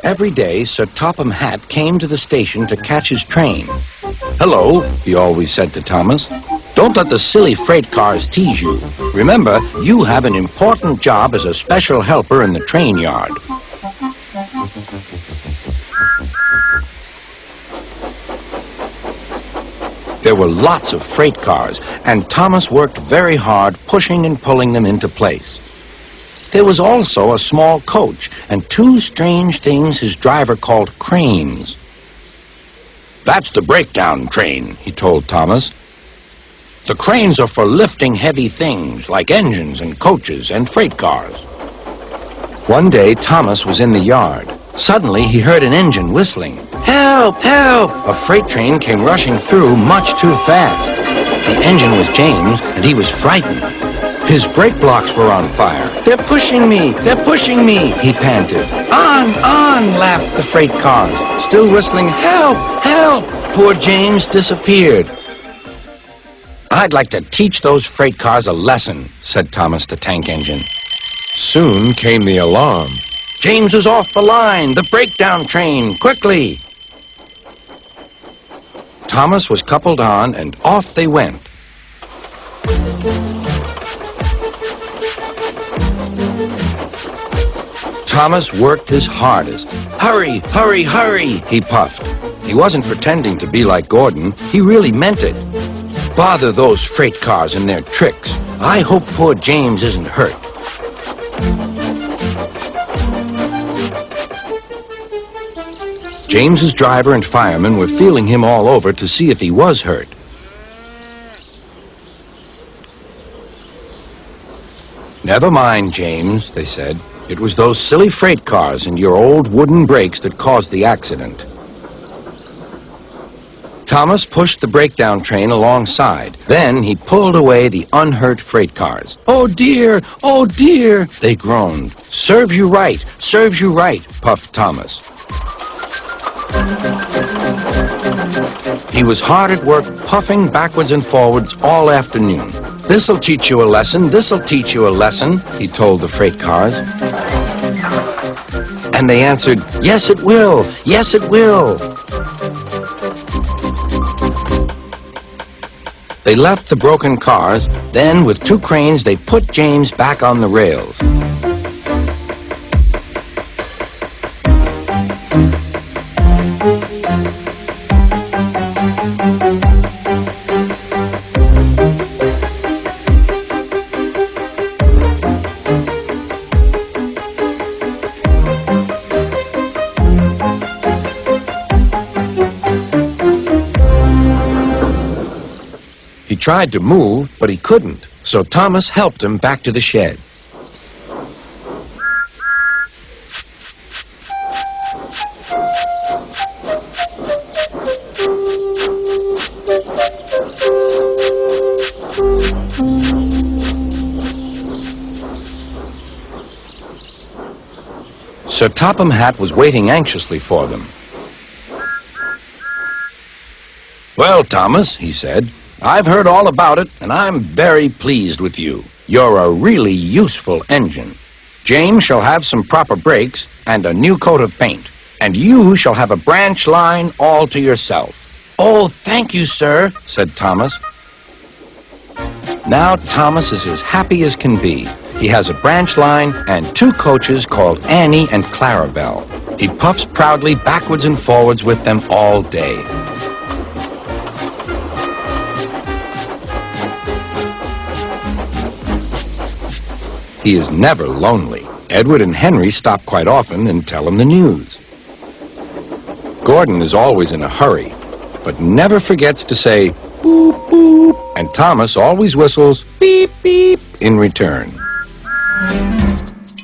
Every day, Sir Topham Hatt came to the station to catch his train. "Hello," he always said to Thomas. "Don't let the silly freight cars tease you. Remember, you have an important job as a special helper in the train yard." There were lots of freight cars, and Thomas worked very hard pushing and pulling them into place. There was also a small coach and two strange things his driver called cranes. "That's the breakdown train," he told Thomas. "The cranes are for lifting heavy things like engines and coaches and freight cars." One day, Thomas was in the yard. Suddenly, he heard an engine whistling. "Help! Help!" A freight train came rushing through much too fast. The engine was James, and he was frightened. His brake blocks were on fire. "They're pushing me! They're pushing me!" he panted. "On! On!" laughed the freight cars, still whistling, "Help! Help!" Poor James disappeared. "I'd like to teach those freight cars a lesson," said Thomas the tank engine. Soon came the alarm. "James is off the line! The breakdown train! Quickly!" Thomas was coupled on, and off they went. Thomas worked his hardest. "Hurry, hurry, hurry," he puffed. He wasn't pretending to be like Gordon. He really meant it. "Bother those freight cars and their tricks. I hope poor James isn't hurt." James's driver and firemen were feeling him all over to see if he was hurt. "Never mind, James," they said. "It was those silly freight cars and your old wooden brakes that caused the accident." Thomas pushed the breakdown train alongside. Then he pulled away the unhurt freight cars. "Oh dear! Oh dear!" they groaned. "Serves you right! Serves you right!" puffed Thomas. He was hard at work, puffing backwards and forwards all afternoon. "This'll teach you a lesson, this'll teach you a lesson," he told the freight cars. And they answered, "Yes, it will, yes, it will." They left the broken cars, then with two cranes they put James back on the rails. He tried to move, but he couldn't, so Thomas helped him back to the shed. Sir Topham Hatt was waiting anxiously for them. "Well, Thomas," he said, "I've heard all about it, and I'm very pleased with you. You're a really useful engine. James shall have some proper brakes and a new coat of paint, and you shall have a branch line all to yourself." "Oh, thank you, sir," said Thomas. Now Thomas is as happy as can be. He has a branch line and two coaches called Annie and Clarabelle. He puffs proudly backwards and forwards with them all day. He is never lonely. Edward and Henry stop quite often and tell him the news. Gordon is always in a hurry, but never forgets to say boop, boop, and Thomas always whistles beep, beep in return.